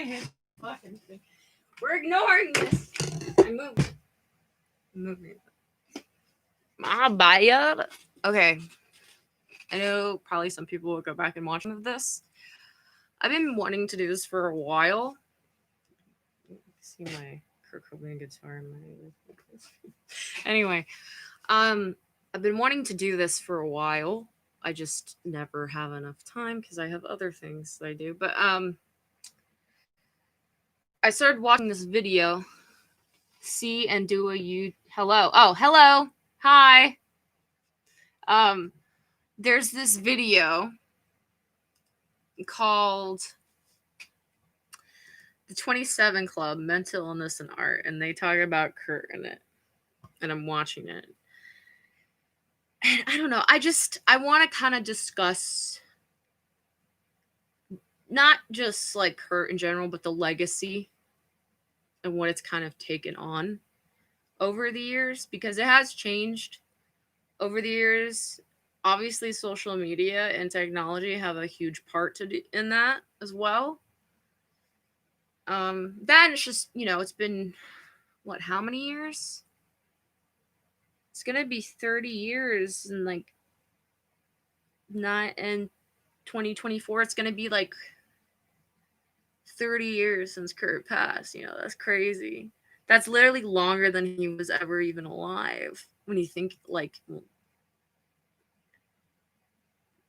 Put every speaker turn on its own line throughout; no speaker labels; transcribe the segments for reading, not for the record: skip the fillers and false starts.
hit the fucking thing. We're ignoring this. I moved. My bad. Okay. I know probably some people will go back and watch this. I've been wanting to do this for a while. See my Kurt Cobain guitar in my anyway. I've been wanting to do this for a while. I just never have enough time because I have other things that I do. But I started watching this video. See and do a you hello. Oh, hello. Hi. There's this video called the 27 Club, Mental Illness and Art, and they talk about Kurt in it. And I'm watching it. And I don't know. I want to kind of discuss not just like Kurt in general, but the legacy and what it's kind of taken on over the years, because it has changed over the years. Obviously, social media and technology have a huge part to do in that as well. Then it's just, it's been, what, how many years? It's gonna be 30 years in like not in 2024. It's gonna be like 30 years since Kurt passed. That's crazy. That's literally longer than he was ever even alive. When you think like,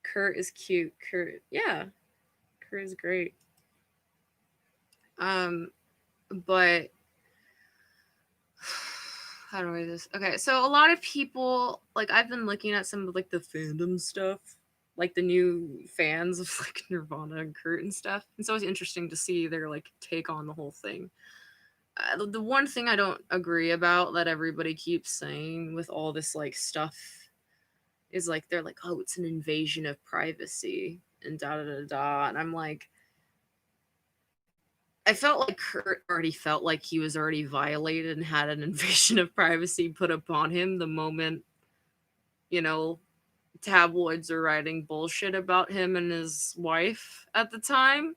Kurt is cute. Kurt is great. But how do I do this? Okay, so a lot of people, like, I've been looking at some of like the fandom stuff, like the new fans of like Nirvana and Kurt and stuff. It's always interesting to see their like take on the whole thing. The one thing I don't agree about that everybody keeps saying with all this like stuff is like they're like, oh, it's an invasion of privacy and da da da da, and I'm like, I felt like Kurt already felt like he was already violated and had an invasion of privacy put upon him the moment, tabloids are writing bullshit about him and his wife at the time.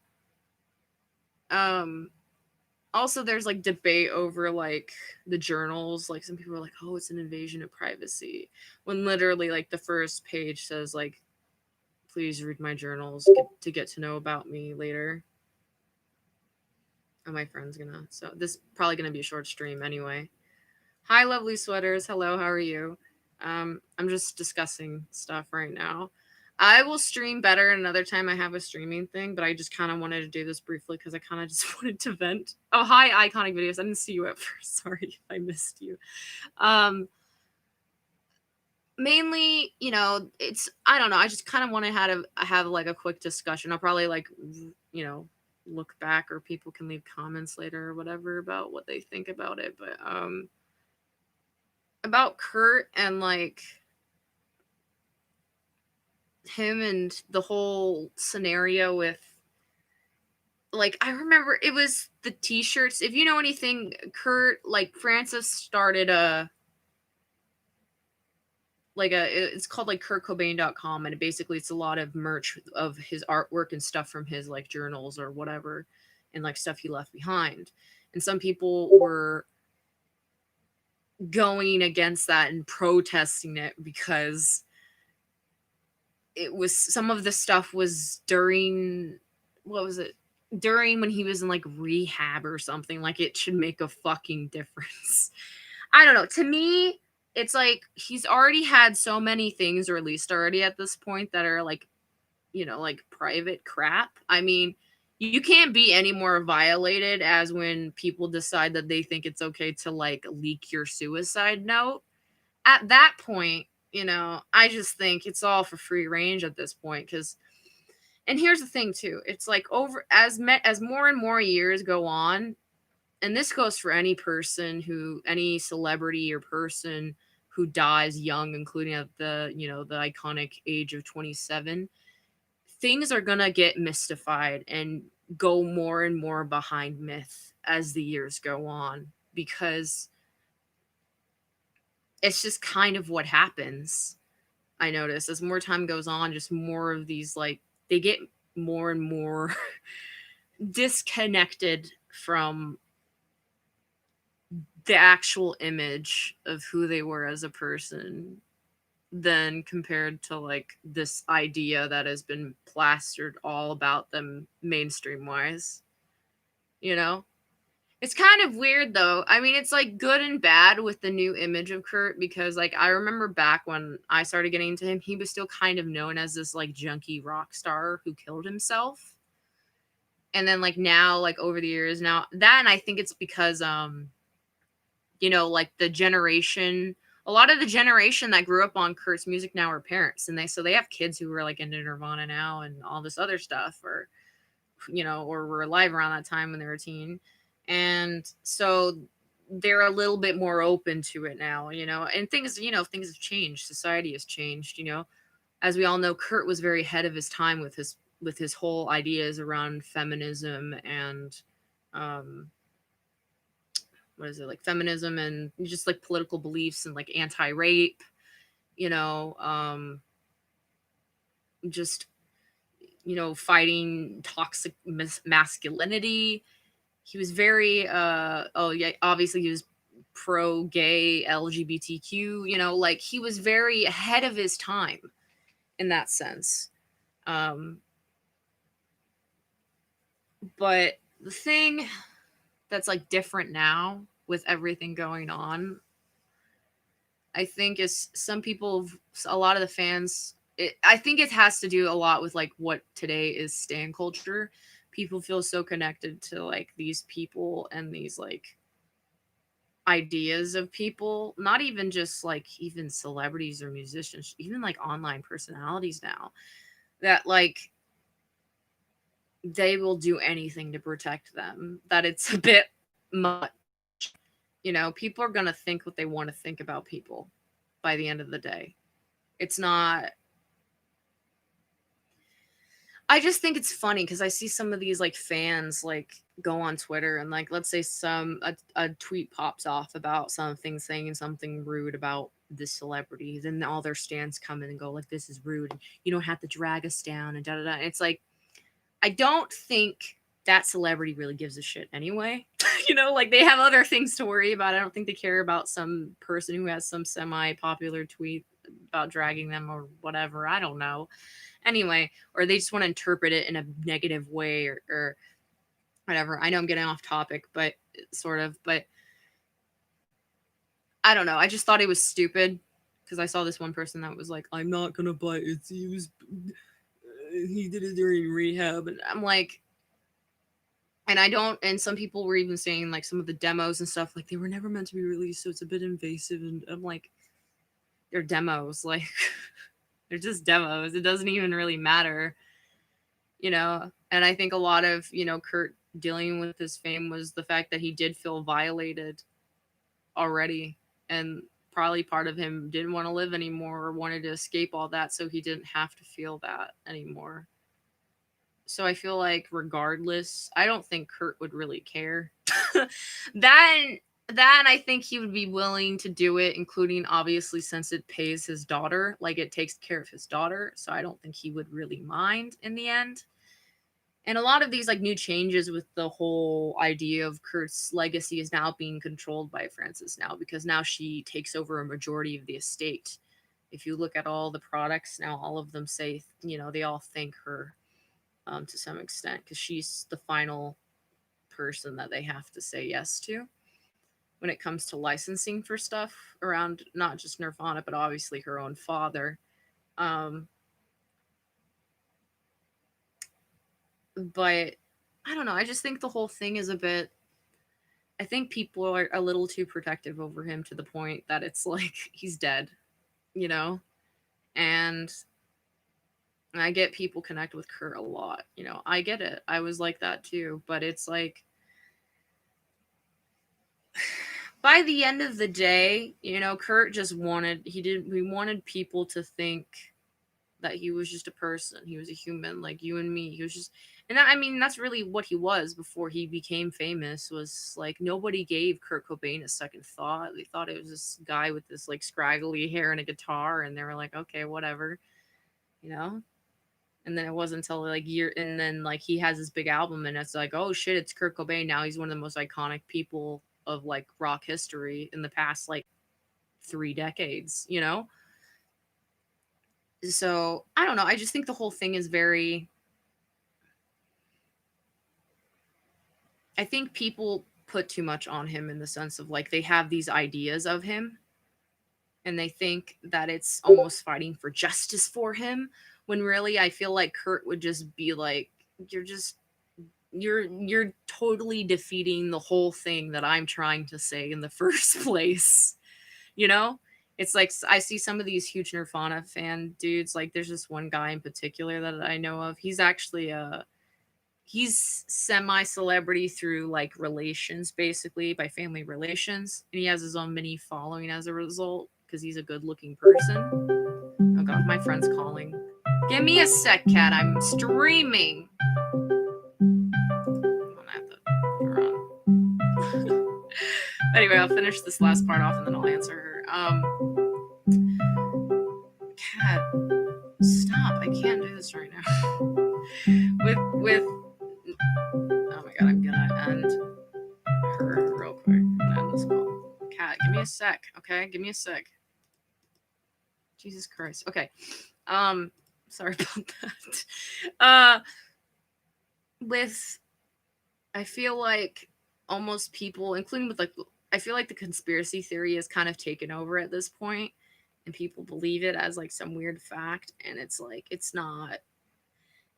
Also, there's like debate over like the journals. Like some people are like, oh, it's an invasion of privacy, when literally like the first page says like, please read my journals to get to know about me later. Oh, my friend's gonna. So this is probably gonna be a short stream anyway. Hi, lovely sweaters. Hello, how are you? I'm just discussing stuff right now. I will stream better another time I have a streaming thing, but I just kind of wanted to do this briefly because I kind of just wanted to vent. Oh, hi, Iconic Videos. I didn't see you at first. Sorry if I missed you. Mainly, it's, I don't know. I just kind of want to have like a quick discussion. I'll probably like, look back, or people can leave comments later or whatever about what they think about it. But about Kurt and like him and the whole scenario with, like, I remember it was the t-shirts. If you know anything, Kurt, like, Francis started it's called like kurtcobain.com, and basically it's a lot of merch of his artwork and stuff from his like journals or whatever, and like stuff he left behind. And some people were going against that and protesting it because it was, some of the stuff was during, what was it, during when he was in like rehab or something. Like, it should make a fucking difference. I don't know. To me, it's like he's already had so many things released already at this point that are like, like private crap. I mean, you can't be any more violated as when people decide that they think it's okay to like leak your suicide note. At that point, I just think it's all for free range at this point. Because, and here's the thing too, it's like over as more and more years go on, and this goes for any celebrity or person who dies young, including at the iconic age of 27, things are gonna get mystified and go more and more behind myth as the years go on, because it's just kind of what happens. I notice as more time goes on, just more of these, like, they get more and more disconnected from the actual image of who they were as a person than compared to like this idea that has been plastered all about them mainstream wise, you know? It's kind of weird though. I mean, it's like good and bad with the new image of Kurt because like I remember back when I started getting into him, he was still kind of known as this like junkie rock star who killed himself. And then like now, like over the years now, that and I think it's because like the generation a lot of the generation that grew up on Kurt's music now are parents and they have kids who were like into Nirvana now and all this other stuff or were alive around that time when they were a teen. And so they're a little bit more open to it now, and things have changed. Society has changed, as we all know. Kurt was very ahead of his time with his whole ideas around feminism and um what is it, like feminism and just like political beliefs and like anti-rape, you know, just fighting toxic masculinity. He was very oh yeah, obviously he was pro gay LGBTQ, like he was very ahead of his time in that sense. Um but the thing that's like different now with everything going on, I think is a lot of the fans. I think it has to do a lot with like what today is stan culture. People feel so connected to like these people and these like ideas of people, not even just like even celebrities or musicians, even like online personalities now, that like they will do anything to protect them. That it's a bit much. People are going to think what they want to think about people by the end of the day. It's not. I just think it's funny because I see some of these like fans like go on Twitter and like let's say a tweet pops off about something saying something rude about this celebrity, then all their stands come in and go like this is rude and you don't have to drag us down and da da da. It's like I don't think that celebrity really gives a shit anyway. Like they have other things to worry about. I don't think they care about some person who has some semi-popular tweet about dragging them or whatever. I don't know. Anyway, or they just want to interpret it in a negative way or whatever. I know I'm getting off topic, but sort of, but I don't know. I just thought it was stupid because I saw this one person that was like, I'm not going to buy it. He did it during rehab. And I'm like, and I don't, and some people were even saying like some of the demos and stuff, like they were never meant to be released. So it's a bit invasive. And I'm like, they're demos. Like, they're just demos. It doesn't even really matter, And I think a lot of, Kurt dealing with his fame was the fact that he did feel violated already. And probably part of him didn't want to live anymore or wanted to escape all that so he didn't have to feel that anymore. So I feel like regardless, I don't think Kurt would really care. Then I think he would be willing to do it, including obviously since it pays his daughter, like it takes care of his daughter. So I don't think he would really mind in the end. And a lot of these like new changes with the whole idea of Kurt's legacy is now being controlled by Frances now because now she takes over a majority of the estate. If you look at all the products now, all of them say, they all thank her to some extent because she's the final person that they have to say yes to when it comes to licensing for stuff around not just Nirvana, but obviously her own father. Um, but I don't know. I just think the whole thing is a bit. I think people are a little too protective over him to the point that it's like he's dead, you know? And I get people connect with Kurt a lot, I get it. I was like that too. But it's like by the end of the day, Kurt just we wanted people to think that he was just a person. He was a human like you and me. He was just, and that, I mean, that's really what he was before he became famous. Was like nobody gave Kurt Cobain a second thought. They thought it was this guy with this like scraggly hair and a guitar, and they were like, okay, whatever, you know. And then it wasn't until like year, and then like he has this big album, and it's like, oh shit, it's Kurt Cobain. Now he's one of the most iconic people of like rock history in the past like 3 decades, you know? So I don't know. I just think the whole thing is very, I think people put too much on him in the sense of like they have these ideas of him and they think that it's almost fighting for justice for him, when really I feel like Kurt would just be like, you're just, you're totally defeating the whole thing that I'm trying to say in the first place. You know? It's like I see some of these huge Nirvana fan dudes, like there's this one guy in particular that I know of. He's actually a, he's semi-celebrity through like relations, basically by family relations, and he has his own mini following as a result because he's a good-looking person. Oh god, my friend's calling. Give me a sec, cat. I'm streaming. I'm gonna have to put her on. Anyway, I'll finish this last part off and then I'll answer her. Cat, stop! I can't do this right now. with oh my god, I'm gonna end her real quick. I'm gonna end this call. Cat, give me a sec, okay? Give me a sec. Jesus Christ. Okay. Sorry about that. With I feel like almost people, including with like, I feel like the conspiracy theory is kind of taken over at this point, and people believe it as like some weird fact, and it's like it's not.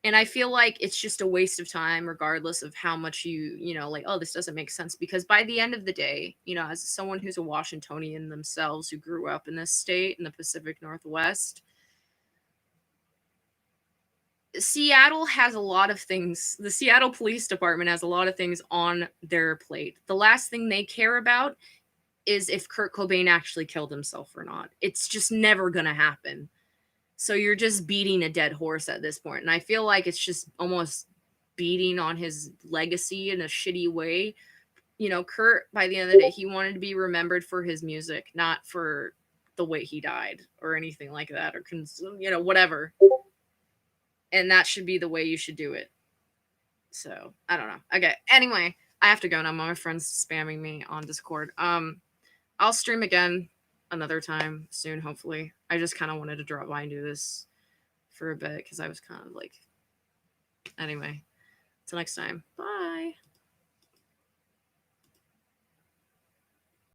And I feel like it's just a waste of time, regardless of how much you know, like, oh, this doesn't make sense. Because by the end of the day, you know, as someone who's a Washingtonian themselves who grew up in this state in the Pacific Northwest, Seattle has a lot of things. The Seattle Police Department has a lot of things on their plate. The last thing they care about is if Kurt Cobain actually killed himself or not. It's just never going to happen. So you're just beating a dead horse at this point. And I feel like it's just almost beating on his legacy in a shitty way. You know, Kurt, by the end of the day, he wanted to be remembered for his music, not for the way he died or anything like that, or, you know, whatever. And that should be the way you should do it. So I don't know. Okay. Anyway, I have to go now. My friend's spamming me on Discord. I'll stream again another time soon, hopefully. I just kind of wanted to drop by and do this for a bit because I was kind of like, anyway. Till next time. Bye.